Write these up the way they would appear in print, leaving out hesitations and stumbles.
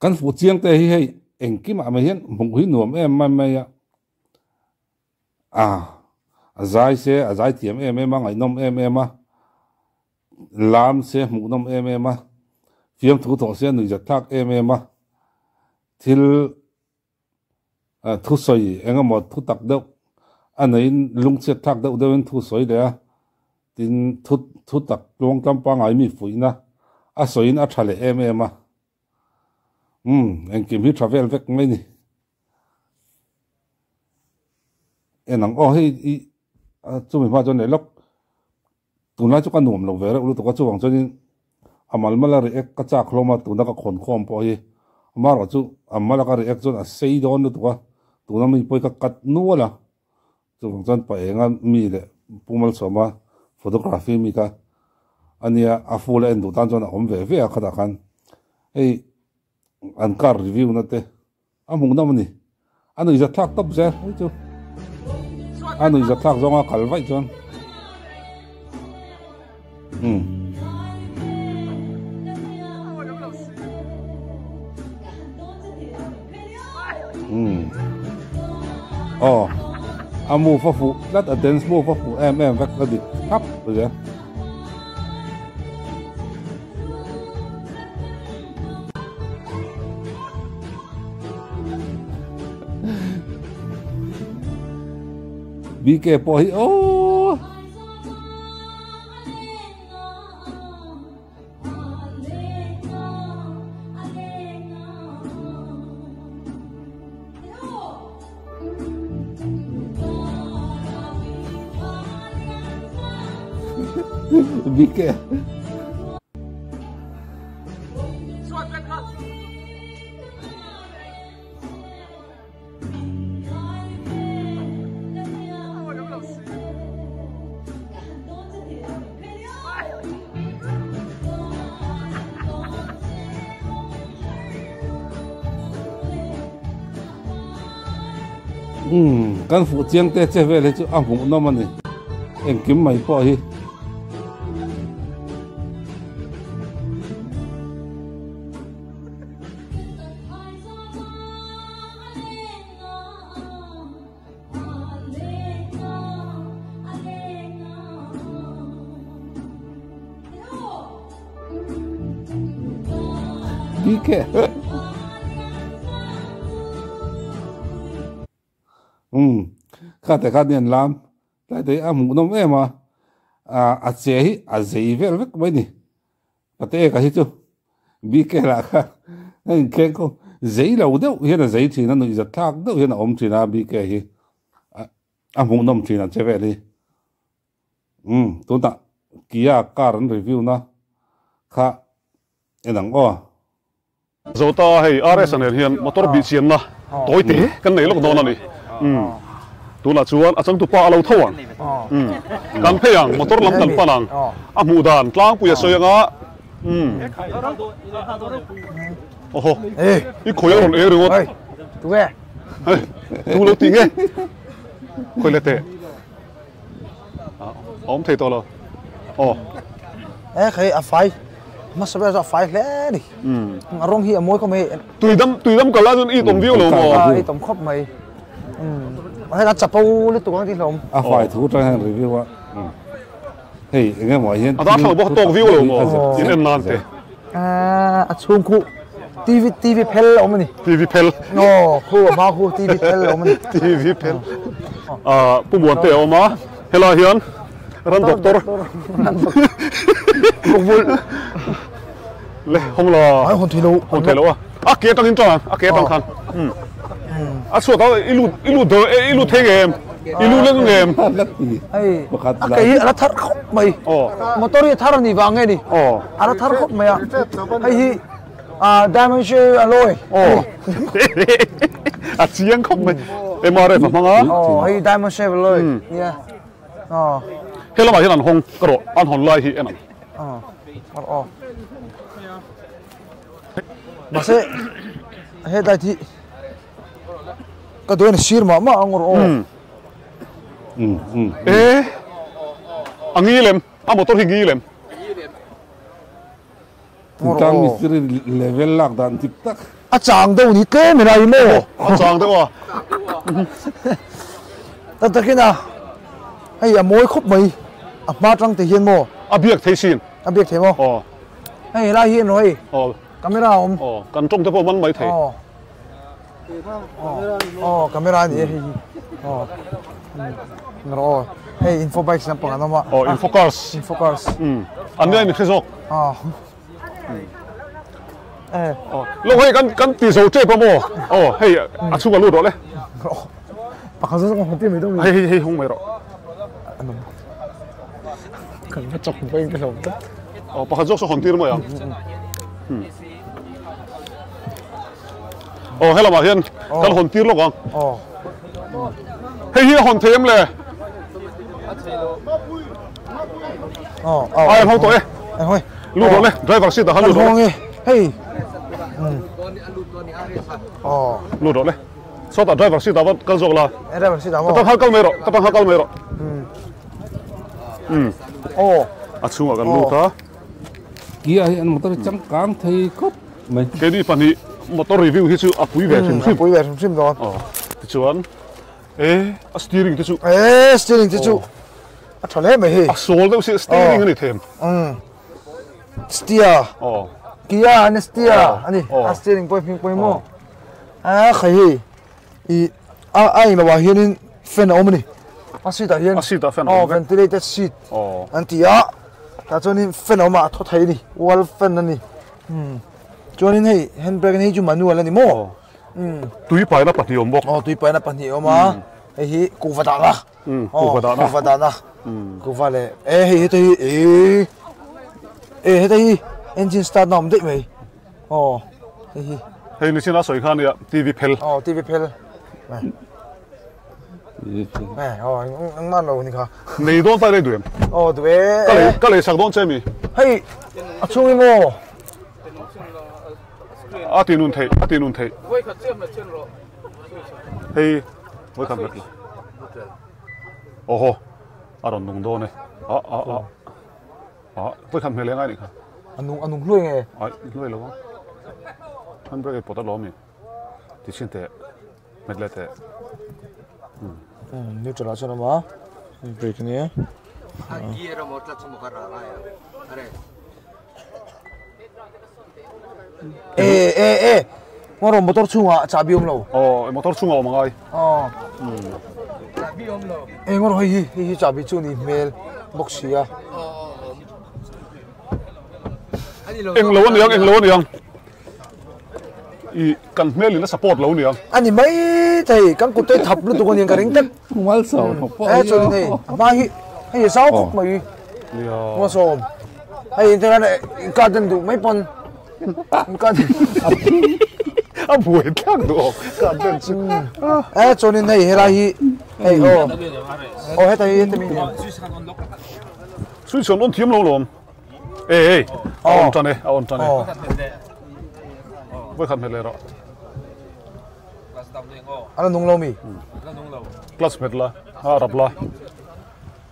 kan fu chiang te hi hei engki ma me hian mung hi nuam em ma ya azai se azai tiam em ngai nom em lam se mu nom em fiam thu tho se nui ja thak em thil thu soi engamo thu tak deuh anei lung che thak deuh deuhin thu soi le a tin thu tak lung tlampa ngai mi fuina a soin a thale em engkim hi travel vek mai ni enang hei chumi ma chon lok tuna chu kan nuam lo ve ru to ka chuwang chonin amal mala re ek ka cha khloma tuna ka khon khom po hi amaro chu amala ka re ek chon a sei don lu to ka tuna mi poi ka kat nuala chuwang chon pa enga mi le pumal soma photography mi ka ania a full end du tan chon a om ve ve a khada khan ei an car review na te amung na mani anu ja thak top zer chu anu ja thak zonga kalwai chon amu fa fu lat a dance mo fa fu em vek la dik thap rồi bị kẹp bò hi bị kẹp kan phụ chiang te chevel chu amung no mani engkim mai po hi bị kẹp khát te khát nian lam lại thấy amu nom em a che hi a zei vel vek mai ni ate ka hi chu bi ke la kha en ken ko zei lo deuh hian a zei thina nui za thak deuh hian a om thina bi ke hi amu nom thina che vel hi tu ta kia car review na kha enang zota hei RS aner hian motor bi chian na toite kan nei lok don ani tuna chuan achang tu pa alo thawang kan pheyang motor lam kan panang amu dan tlang puya soyanga oho i khoyang ron e ringot tu ge tu lo ti nge khoi le te om thei to lo khơi à phai mà sao bây giờ phai lẽ đi rong hi môi có mày tùy đâm cả lá dân y tổng view lo y tổng khóc mày hay là chập bao lúc tụi con đi lồng phải thú cho hàng review hey nghe mọi hiện ta thằng bóc tổng view lo mà em nan thế chung cụ TV pel ông này TV pel khu mà khu TV pel ông này TV pel bu buồn thế ông mà hello hiền ran doctor phục vụ le không lo hôn thủy lô kia tăng in tròn kia tăng khăn suốt đó ilu thế em ilu lên em cái là thắt khóc mày motor thì thắt đi vàng nghe đi là thắt khóc mày hay diamond share alloy chiang khóc mày em mà đây phải không á hay diamond share alloy yeah hello mà hiện anh hong cái đó anh hong lại hi em mà sẽ hết đại thị cái đôi này xịt mà anh ngồi anh nghĩ lem anh motor hình nghĩ lem tang mystery level lak dan tip tak chang đâu ní thế mày này mô chang đâu à ta kia nào hay mối khúc mày ma trăng thì hiền mô biết thấy xin biết thế mô hay là hiền rồi camera không cần trông thấy bộ vẫn mấy thấy camera này rồi hey info bike xem bằng nó mà infocars anh đây mình thấy rồi lúc ấy căn tỷ số chơi bao mồ hey chú vào luôn đó đấy bà không không biết mấy đâu hey không mấy rồi cần phải chọc với cái đầu đó bà không số hòn tiền mà hay là mà hiền căn hòn tiền lúc không hey hòn thêm lệ ai không tội luôn rồi driver seat đã luôn rồi hey luôn rồi sau đó driver seat đã vẫn cần rồi là driver seat đã tập hai câu rồi tập hai câu rồi chung ở gần luôn đó kia anh motor chẳng cán thấy cốt mấy cái đi phần thì motor review thì chú quý về xem rồi thì chú anh steering thì chú steering thì chú trời lẽ mày hì số đâu sẽ steering cái này thêm steer kia anh steer anh steering point mo khai hì ai mà bảo hiền fan ôm này seat à hiền fan ventilated seat anh tia ta cho nên fan ôm mà thoát thấy đi wall fan anh đi cho nên hay handbrake này chú manual anh đi mo túi phải nó bật hiệu bốc túi phải nó bật hiệu mà hi cụ vật đạn à cụ vật đạn à cụ vật này hi hi engine start nào đấy mày hi hey你现在水看的 TV 片 TV 片này anh mang đâu nè kha你都在那对对隔离上东这咪嘿chung im mo tiền luôn thấy hey với cảm giác anh nung đó này với cảm giác lên ngay này kha anh nung lôi nghe lôi luôn anh bây giờ bắt đầu làm gì thì xin thế mấy lệ thế như chỗ nào cho nó mà break này ngồi motor chung à chả biom lâu motor chung à mà ngay ngồi hi chả bi chung đi mail box à anh lâu đi không cần mail thì nó support lâu nữa anh mấy thầy các cụ tôi thập luôn tụi con những cái đánh tất không ai sợ cho nên mà hay sao khúc mày mua sôm hay thế này cả dân tụi mấy con cả buổi khác được cả dân chứ cho nên này hay là hi hay hết thầy mình suy chọn ôn thiếm lâu rồi ôn tròn này với khăn hết rồi anh nung lâu mi plus hết là rập là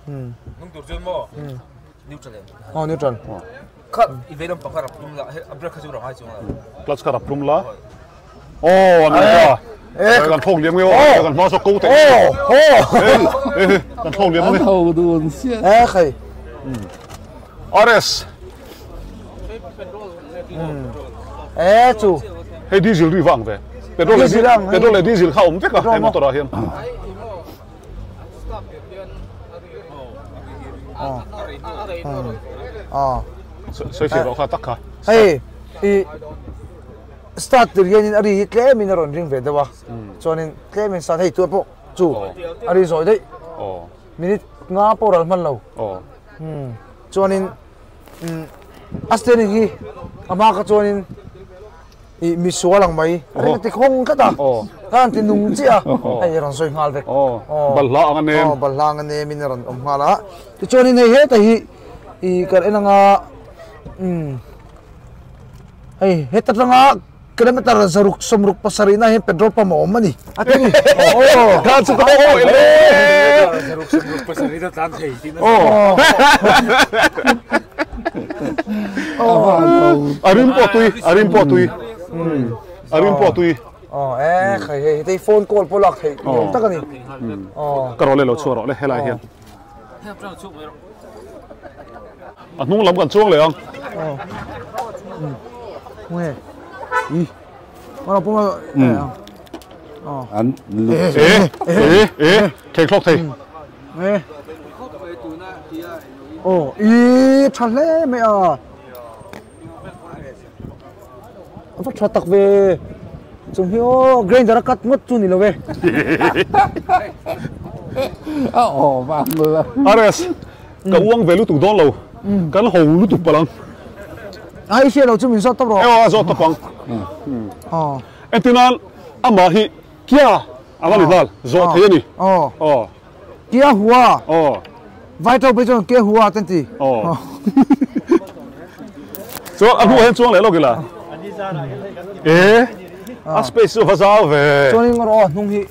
nung tur chân mo neutral neutral cut ivedam pakar pum la abra khaju ra hai chung plus rập pum la này còn thong liếm cái còn mo so câu thế còn thong liếm cái đầu đuôn xia khay RS chú hay diesel đi vàng về petrol là diesel không biết cả hay motor à hiền xây chế đó khá tắc cả hay start từ cái này đi cái mình rồi riêng về đâu cho nên cái mình start hay tua bộ chú đi rồi đấy mình ngã bộ rồi lâu cho nên steering ama ka chuanin mi sualang mai ring ti khong ka ta kan ti nung chi a ai ran soi ngal vek ballang ane min ran ngala ti chuanin nei he ta hi kar enanga ai he ta nga kilometer zaruk somruk pasarina he petrol pump omani atini ka chu ko zaruk somruk pasarina tan thei ti arim po tui arim po tui khai đây phone call po lạc thấy tất cả này cái rồi lo chua rồi helai hiền nung làm gần chuôngเลยkhông nghe mà po anh cái clock thì nghe chăn lẽ mẹ phát cho tặc về chúng hiếu grain ra cắt mất chu này về vàng người Ares cái uang về lúc tụi đó lâu cái hầu lúc tụi bao ai xe đâu chứ mình sao tao rồi do tập bằng em tin anh mà hi kia anh đi vào do thế này kia hua vai trâu bây giờ kia hua tên gì so anh hua hết chuông lại lo kìa là space vào sao về cho nên rồi nung hi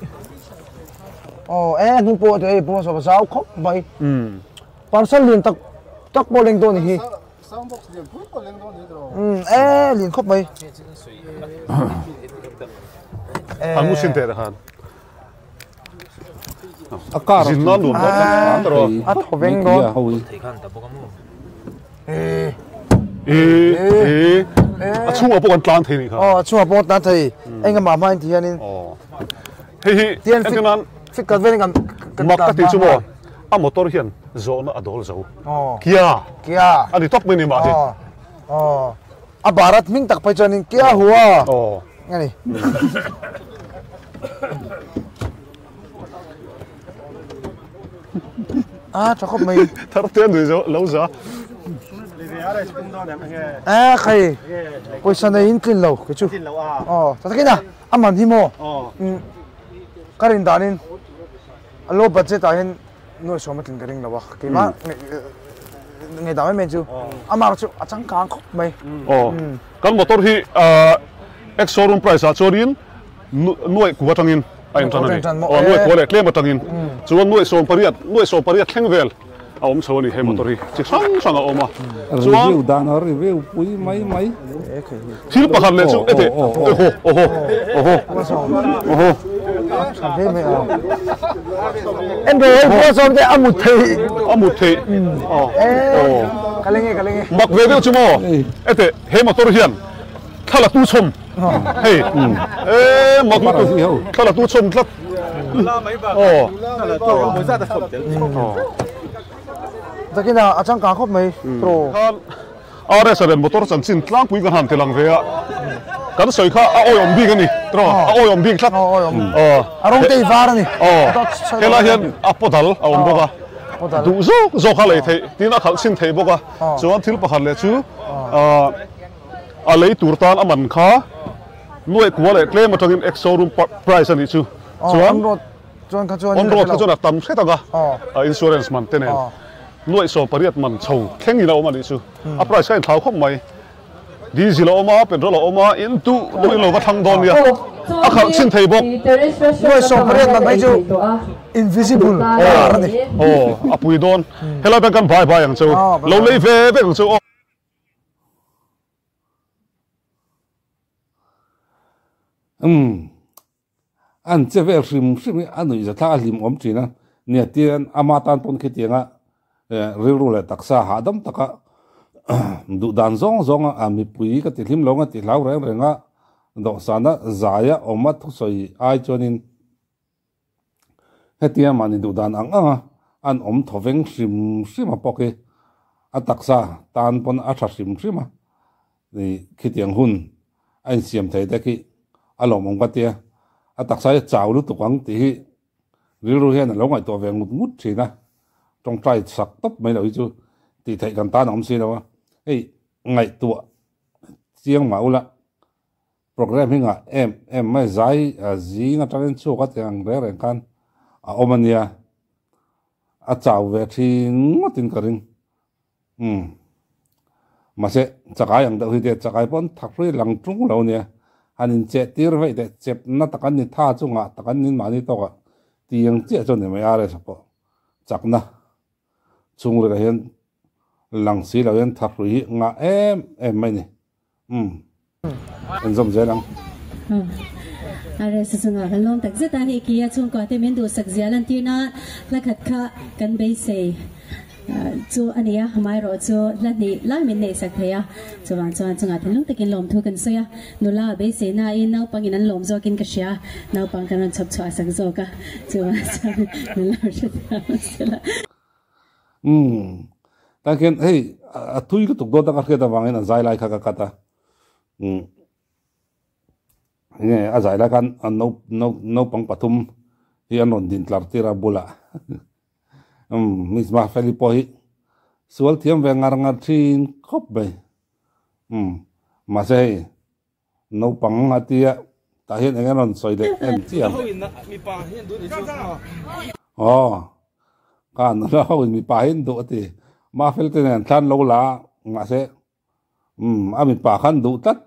nung po thì po sao vào sao khóc vậy parcel liền tắc bộ lên đồn hi liền khóc vậy anh muốn xin thế được hả car xin nó luôn đó rồi thổ veng đó chung ở bộ con tlan thế này hả chung ở bộ tlan thế anh em mà anh thì anh hi tiền em tin anh fit cái bên cái mặc cái tí chung à motor hiền zo nó adol zo kia anh đi top bên mà thì Barat mình tắc phải cho nên kia hua nghe này cho khóc mày thằng tiền rồi lâu giờ khai bây giờ này in tin lâu cái chú sao thế nào anh mang đi mua cái này đã nên lâu budget đã nên nuôi số mất tiền cái này lâu cái mà ngày đó mấy chú anh mang chú chẳng càng khóc mày cái motor hi ex showroom price cho đến nuôi của thằng in anh thằng này nuôi của lại claim thằng in chú nuôi số pariat khen về ông số này hay motor hi chỉ sang ông mà review dan review pui mấy thiếu bạc hẳn lên chú thế em rồi mua xong thì ăn một thị cái này mặc về đâu chú mò thế hay motor hiền thay là tu chum hey mặc thay là tu chum lắm cái nào chẳng cả khóc mày pro Ares là motor chẳng xin lang quý cái hàng thì lang về à cái sợi khác ôi ông bi cái này rồi ôi ông bi khác rong tây var này cái là hiện apodal ông bốc à đủ zo khá lấy thế tí nó khá xin thế bốc à cho anh thiếu bạc hẳn lấy chú lấy tour tan aman khá nuôi của lại claim một trong ex showroom price này chú cho anh cho anh tầm hết cả insurance man tên này nuôi số pariat man chầu khen gì đâu mà đi chú price cái tháo không mày đi gì đâu mà petrol đâu mà in tu nuôi lâu bắt thằng đòn vậy khẩu xin thầy bốc nuôi số pariat man mấy chú invisible apui đòn hay là bên căn bài hàng chú lâu lấy về hàng chú anh chevel sim anh nói là thằng hlimawm chỉ na nè tiền amatan pon cái tiền á riu lại taksa hadam taka du dan zong mi pui cái tiền hlim longa tiền lau reng á do sana zaya omat soi ai chonin hetia mani du dan ang an thoveng sim a poke a taksa tan pon a tha sim ni khitiang hun anh siam thei ta ki alom ka tia a taksa chau lu tu kwang ti riu hian lo ngai to ve ngut thina trong trai sak top mai lo chu ti thei kan ta nom si lo ei ngai tu chiang ma ula program hinga em mai zai a zi nga tang chu ka tiang re kan a omania a chau ve thi ngotin karing mà sẽ chakai ang da hi de chakai pon thakri lang trung lo nia anin che tir vai de chep na takan ni tha chunga takan nin mani to ka tiang che chon ne mai are sapo chakna chung le hian lang si lo yan thak ri nga em mai ni en zom zelang are sa sunga halom tak zeta hi kia chung ko te min du sak zialan tina la khat kha kan be se chu ania hamai ro chu la ni la min nei sak thaya chuan chunga thlung takin lom thu kan soya nula be se na in nau pangin an lom zo kin ka sia nau pang kan chap chwa sak zo ka chuan nula sela taken hey athui ko tuk do ta ka ta wangin zai lai kha ka kata nge a zai la kan no pang pathum hi anon din tlar tira bula mis ma feli po hi sual thiam ve ngar ṭhin khop be ma se no pang atia ta hian enganon soi de en chiam kan la ho mi pa hin do ti ma fel te nen than lo la nga se a mi pa khan du tat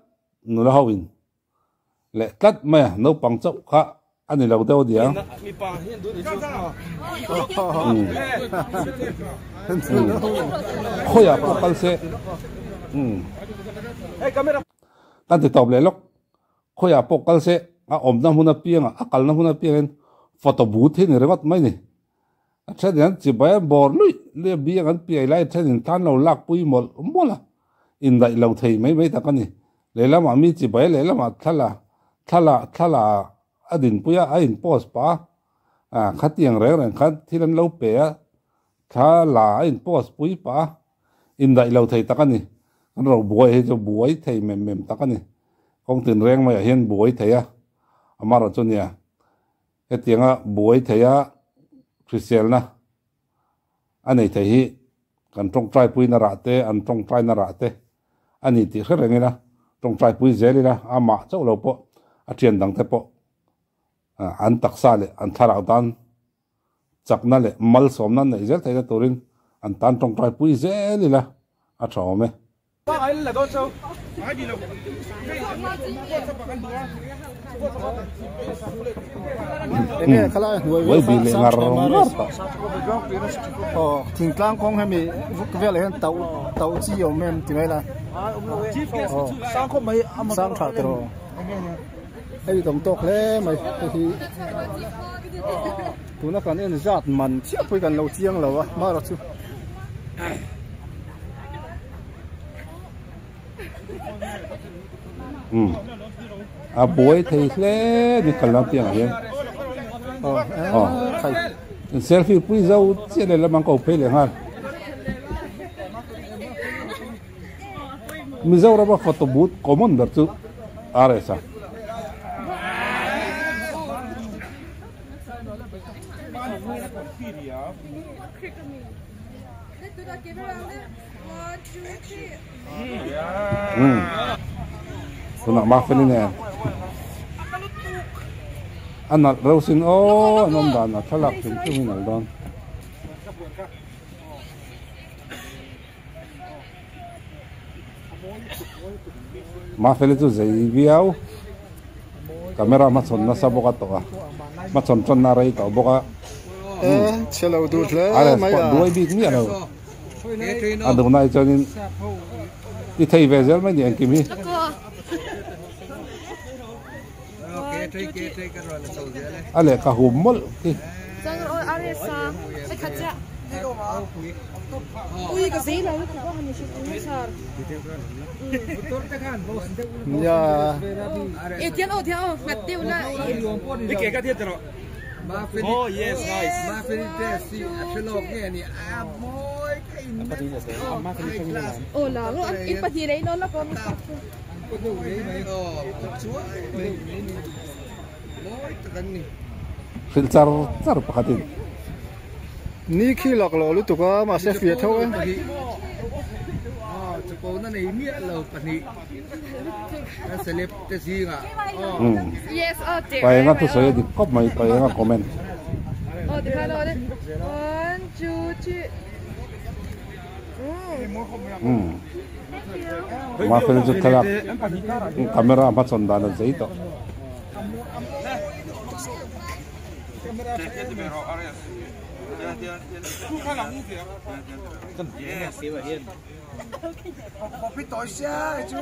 nu la howin le tat ma no pang chau kha ani lo deu dia mi pa hin du khoya pa kal se kan ti top le lok khoya pok kal se a om na huna pianga a kal na huna piangen photo booth hin remat mai ni acha dian chi ba bor lui le bi an pi ai lai thanin tan lo lak pui mol mola in dai lo thei mai ta kani le la ma mi chi ba le la ma thala adin puya a in post pa khatiang reng khat thilan lo pe thala in post pui pa in dai lo thei ta kani an ro buai he jo buai thei mem ta kani kong tin reng mai hian buai theia amara chunia hetianga buai theia Christian na anei thei hi kan tong trai pui na ra te an tong trai na ra te ani ti khreng ina tong trai pui zeli na ama chau lo po a thian dang te po an taksa le an thara dan chakna le mal som na nei zel thei na turin an tan tong trai pui zeli la a thawme ene khala wei bi le ngar thing tlang kong hemi vuk vel hen tau chi yo mem ti mai la sang kho mai am sang tha tro ai dom tok le mai hi tu na kan en zat man chia pui kan lo chiang lo wa ma ro chu a buai thei hle ni kalam tiang hian khai selfie pui zau che le lamang ko phei le han mi zau ra ba photo booth common dar chu are sa Sunak maafin ini ya. Anak rausin anon dan thalak cungcung nal don. Maafin itu zai biau. Kamera macon nasa boka toka. Macon con narai tau boka. chelo du le mai ya. Dua big ni ada. Ada guna icanin. Ithai vezel mai ni angkimi. Ale ka humol ti jangan oh aresa kaca ui ka sei la ko ha ni sar ya tian o mate una Ike ka tiet ro. Oh yes, nice. Ma felicitasi Sherlock ni amoy kain. oh la lo in pati rei no la ko filter tar pakatin ni khi lak lo lu tu ka ma se fia tho ko na nei mi lo pani na seleb te singa yes oh dear pai nga tu soy di kop mai pai nga comment oh de hello 1 2 3 ma fel ju thalak kamera ma chon dan zai to Một cái tội xa chú